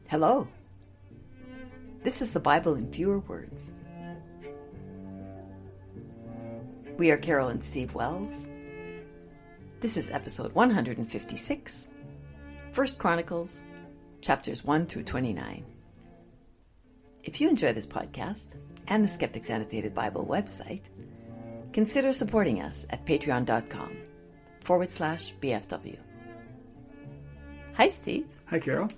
Hello. This is the Bible in fewer words. We are Carol and Steve Wells. This is episode 156, First Chronicles, chapters 1 through 29. If you enjoy this podcast and the Skeptic's Annotated Bible website, consider supporting us at patreon.com/BFW. Hi, Steve. Hi, Carol.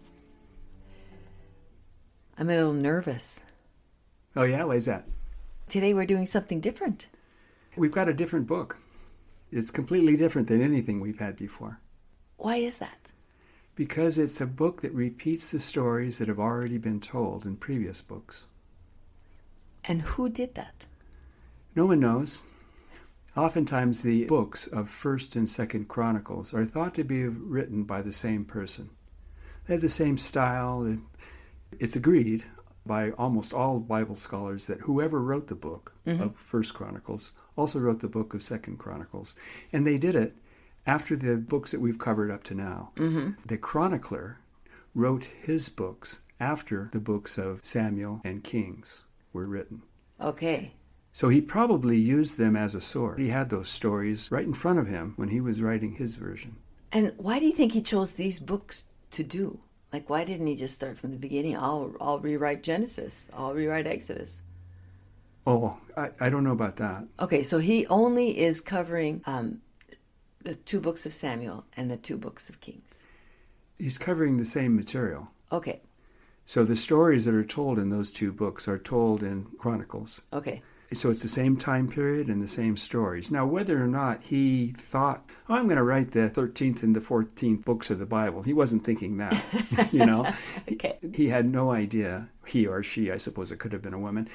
I'm a little nervous. Oh, yeah? Why is that? Today we're doing something different. We've got a different book. It's completely different than anything we've had before. Why is that? Because it's a book that repeats the stories that have already been told in previous books. And who did that? No one knows. Oftentimes the books of First and Second Chronicles are thought to be written by the same person. They have the same style. It's agreed by almost all Bible scholars that whoever wrote the book of First Chronicles also wrote the book of Second Chronicles. And they did it after the books that we've covered up to now. The chronicler wrote his books after the books of Samuel and Kings were written. Okay. So he probably used them as a source. He had those stories right in front of him when he was writing his version. And why do you think he chose these books to do? Like, why didn't he just start from the beginning? I'll rewrite Genesis. I'll rewrite Exodus. Oh, I don't know about that. Okay, so he only is covering the two books of Samuel and the two books of Kings. He's covering the same material. Okay. So the stories that are told in those two books are told in Chronicles. Okay. So it's the same time period and the same stories. Now, whether or not he thought, I'm going to write the 13th and the 14th books of the Bible, he wasn't thinking that, you know. Okay. He had no idea, he or she, I suppose it could have been a woman.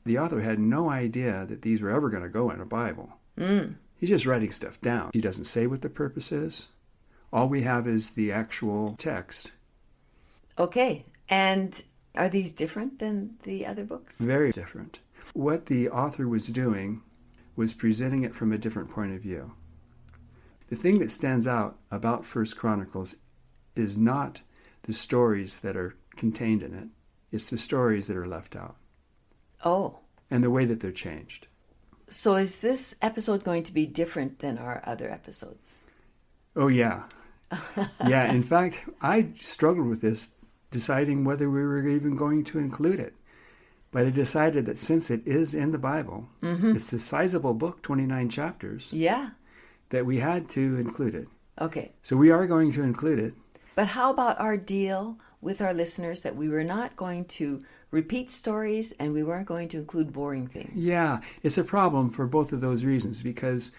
The author had no idea that these were ever going to go in a Bible. He's just writing stuff down. He doesn't say what the purpose is. All we have is the actual text. Okay. And are these different than the other books? Very different. What the author was doing was presenting it from a different point of view. The thing that stands out about First Chronicles is not the stories that are contained in it. It's the stories that are left out. Oh. And the way that they're changed. So is this episode going to be different than our other episodes? Oh, yeah. Yeah, in fact, I struggled with this, deciding whether we were even going to include it. But I decided that since it is in the Bible, it's a sizable book, 29 chapters, that we had to include it. Okay. So we are going to include it. But how about our deal with our listeners that we were not going to repeat stories and we weren't going to include boring things? Yeah, it's a problem for both of those reasons, because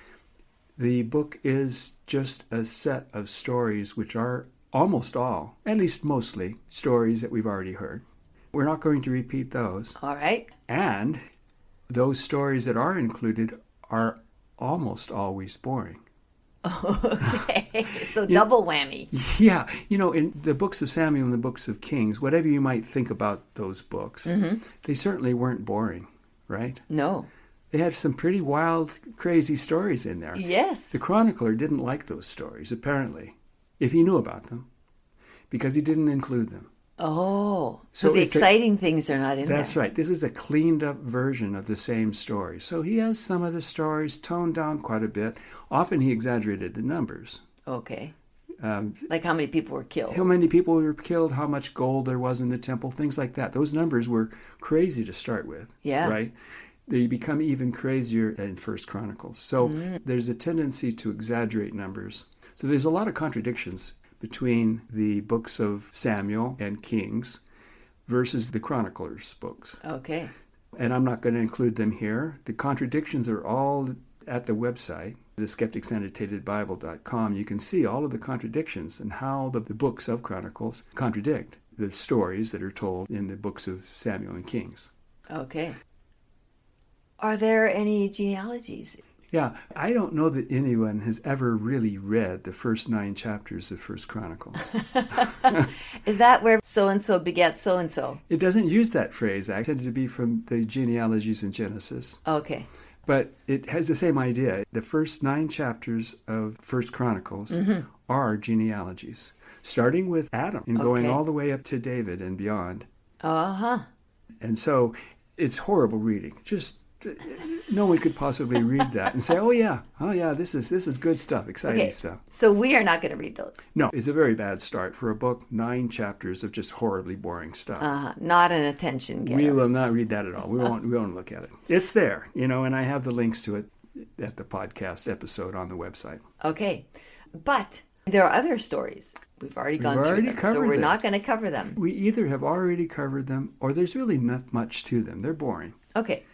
the book is just a set of stories which are almost all, at least mostly, stories that we've already heard. We're not going to repeat those. All right. And those stories that are included are almost always boring. Okay. So double whammy. Yeah. You know, in the books of Samuel and the books of Kings, whatever you might think about those books, they certainly weren't boring, right? No. They had some pretty wild, crazy stories in there. Yes. The chronicler didn't like those stories, apparently, if he knew about them, because he didn't include them. Oh, so the exciting things are not in there. That's right. This is a cleaned up version of the same story. So he has some of the stories toned down quite a bit. Often he exaggerated the numbers. Okay. Like how many people were killed. How many people were killed, how much gold there was in the temple, things like that. Those numbers were crazy to start with. Yeah. Right? They become even crazier in First Chronicles. So there's a tendency to exaggerate numbers. So there's a lot of contradictions between the books of Samuel and Kings versus the chroniclers' books. Okay. And I'm not going to include them here. The contradictions are all at the website, theskepticsannotatedbible.com. You can see all of the contradictions and how the books of Chronicles contradict the stories that are told in the books of Samuel and Kings. Okay. Are there any genealogies? Yeah, I don't know that anyone has ever really read the first 9 chapters of First Chronicles. Is that where so-and-so begat so-and-so? It doesn't use that phrase. It tended to be from the genealogies in Genesis. Okay. But it has the same idea. The first 9 chapters of First Chronicles are genealogies. starting with Adam and going Okay. all the way up to David and beyond. Uh-huh. And so it's horrible reading. Just no one could possibly read that and say, oh yeah, this is good stuff, exciting Okay. stuff. So we are not going to read those. No, it's a very bad start for a book, 9 chapters of just horribly boring stuff. Not an attention getter. We will not read that at all. We won't look at it. It's there, and I have the links to it at the podcast episode on the website. Okay. But there are other stories. We've already gone through them, so we're not going to cover them. We either have already covered them or there's really not much to them. They're boring. Okay.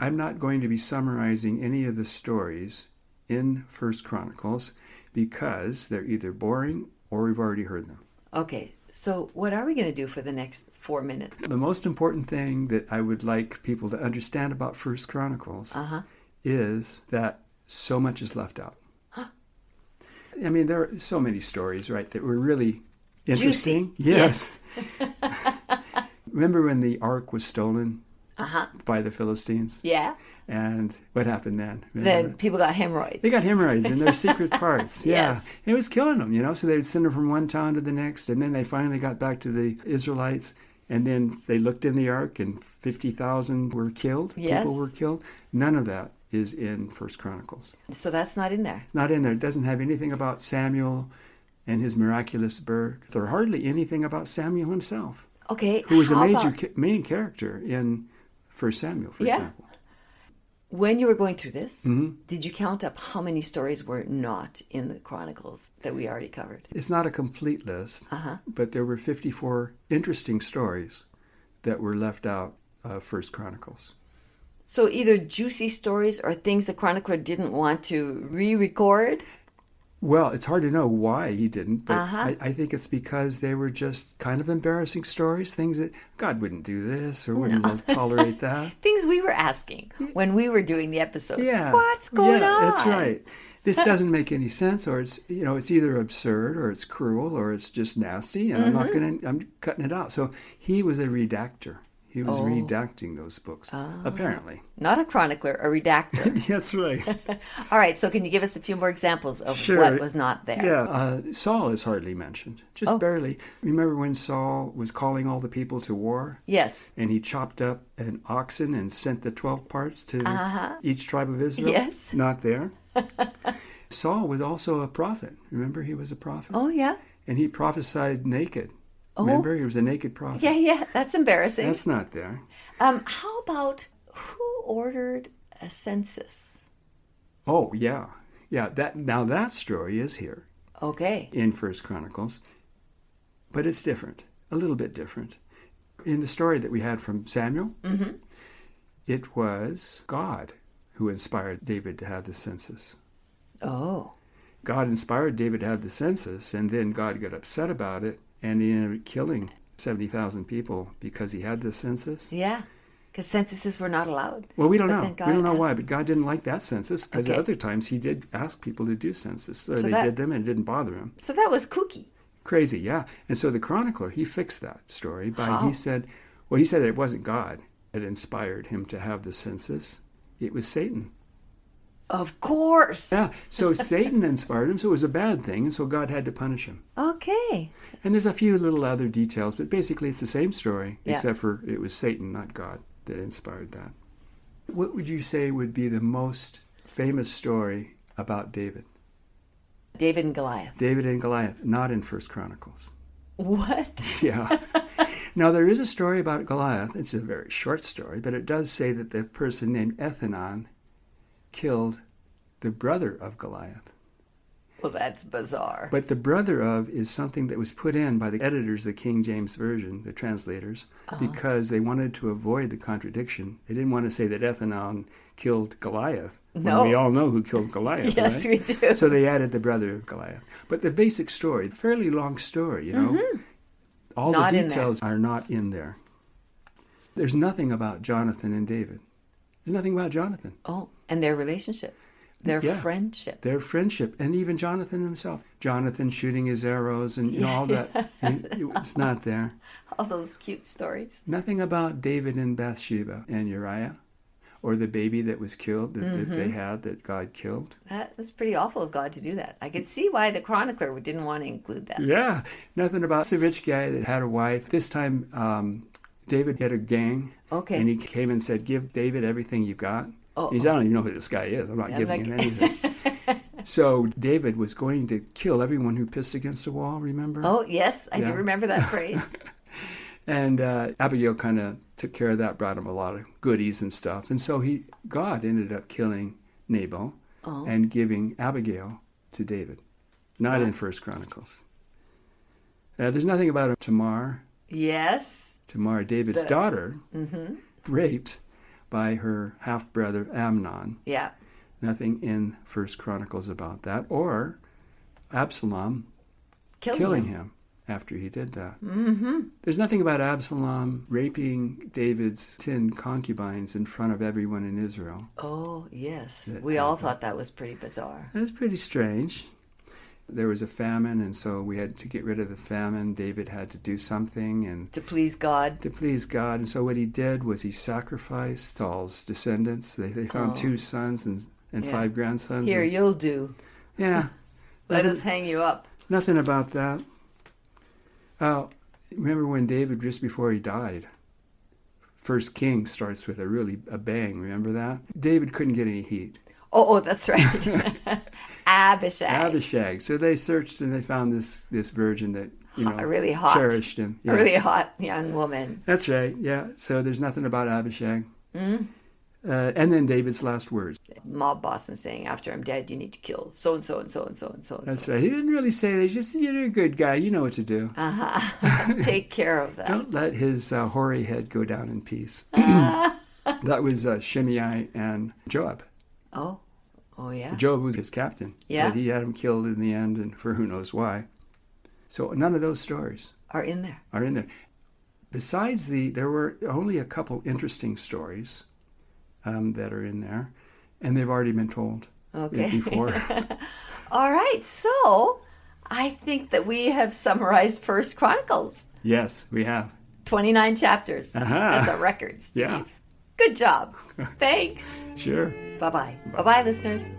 I'm not going to be summarizing any of the stories in First Chronicles because they're either boring or we've already heard them. Okay. So what are we going to do for the next 4 minutes? The most important thing that I would like people to understand about First Chronicles is that so much is left out. I mean, there are so many stories, right, that were really interesting. Juicy. Yes. Remember when the ark was stolen by the Philistines? Yeah. And what happened then? Then people got hemorrhoids. They got hemorrhoids in their secret parts. Yeah. Yes. It was killing them, so they'd send them from one town to the next, and then they finally got back to the Israelites, and then they looked in the ark, and 50,000 were killed. Yes. People were killed. None of that is in First Chronicles. So that's not in there. It's not in there. It doesn't have anything about Samuel and his miraculous birth, or hardly anything about Samuel himself, Okay. who was a how major about main character in First Samuel, for example. when you were going through this, did you count up how many stories were not in the Chronicles that we already covered? It's not a complete list, but there were 54 interesting stories that were left out of First Chronicles. So either juicy stories or things the chronicler didn't want to re-record? Well, it's hard to know why he didn't, but I think it's because they were just kind of embarrassing stories, things that God wouldn't do this or wouldn't tolerate that. Things we were asking when we were doing the episodes. Yeah. What's going on? That's right. This doesn't make any sense, or it's it's either absurd or it's cruel or it's just nasty, and I'm cutting it out. So he was a redactor. He was redacting those books, apparently. Not a chronicler, a redactor. That's right. All right, so can you give us a few more examples of Sure. what was not there? Yeah, Saul is hardly mentioned, just barely. Remember when Saul was calling all the people to war? Yes. And he chopped up an oxen and sent the 12 parts to each tribe of Israel? Yes. Not there. Saul was also a prophet. Remember, he was a prophet? Oh, yeah. And he prophesied naked. Remember, he was a naked prophet. Yeah, that's embarrassing. That's not there. How about who ordered a census? Oh, yeah. Yeah, that story is here. Okay. In First Chronicles. But it's different, a little bit different. In the story that we had from Samuel, it was God who inspired David to have the census. Oh. God inspired David to have the census, and then God got upset about it, and he ended up killing 70,000 people because he had the census. Yeah, because censuses were not allowed. Well, we don't know. We don't know why, but God didn't like that census because at other times he did ask people to do census. So they did them and it didn't bother him. So that was kooky. Crazy, yeah. And so the chronicler, he fixed that story by, he said that it wasn't God that inspired him to have the census. It was Satan. Of course. Yeah, so Satan inspired him, so it was a bad thing, and so God had to punish him. Okay. And there's a few little other details, but basically it's the same story, except for it was Satan, not God, that inspired that. What would you say would be the most famous story about David? David and Goliath. David and Goliath, not in First Chronicles. What? Yeah. Now, there is a story about Goliath. It's a very short story, but it does say that the person named Ethanon killed the brother of Goliath. Well, that's bizarre. But the brother of is something that was put in by the editors of the King James Version, the translators, because they wanted to avoid the contradiction. They didn't want to say that Ethanon killed Goliath. No. We all know who killed Goliath, Yes, right? we do. So they added the brother of Goliath. But the basic story, fairly long story, all Not the in details are not in there. There's nothing about Jonathan and David. There's nothing about Jonathan. Oh, and their relationship. Their friendship. Their friendship. And even Jonathan himself. Jonathan shooting his arrows and all that. It's not there. All those cute stories. Nothing about David and Bathsheba and Uriah. or the baby that was killed that they had that God killed. That's pretty awful of God to do that. I could see why the chronicler didn't want to include that. Yeah, nothing about the rich guy that had a wife. This time, David had a gang, and he came and said, "Give David everything you've got." He said, "I don't even know who this guy is. I'm not giving him anything." So David was going to kill everyone who pissed against a wall, remember? Oh, yes, I do remember that phrase. And Abigail kind of took care of that, brought him a lot of goodies and stuff. And so God ended up killing Nabal and giving Abigail to David. Not in First Chronicles. There's nothing about Tamar. Yes. Tamar, David's daughter, raped by her half-brother Amnon. Yeah. Nothing in First Chronicles about that. Or Absalom killing him after he did that. There's nothing about Absalom raping David's 10 concubines in front of everyone in Israel. Oh, yes. We all thought that was pretty bizarre. It was pretty strange. There was a famine, and so we had to get rid of the famine. David had to do something. And to please God. To please God. And so what he did was he sacrificed Saul's descendants. They found 2 sons and 5 grandsons. Here, you'll do. Yeah. Let us hang you up. Nothing about that. Remember when David, just before he died, First Kings starts with a bang. Remember that? David couldn't get any heat. Oh, that's right. Abishag. So they searched and they found this virgin that really hot, cherished him. Yeah. A really hot young woman. That's right. Yeah. So there's nothing about Abishag. And then David's last words. Mob boss is saying, "After I'm dead, you need to kill so and so and so and so and so." That's right. He didn't really say that. He just, you're a good guy. You know what to do. Take care of that. Don't let his hoary head go down in peace. That was Shimei and Joab. Oh, yeah. Joab was his captain. Yeah. But he had him killed in the end, and for who knows why. So none of those stories are in there. Besides there were only a couple interesting stories that are in there, and they've already been told before. All right, so I think that we have summarized First Chronicles. Yes, we have. 29 chapters. That's a record, Steve. Yeah. Good job. Thanks. Sure. Bye-bye. Bye-bye, listeners.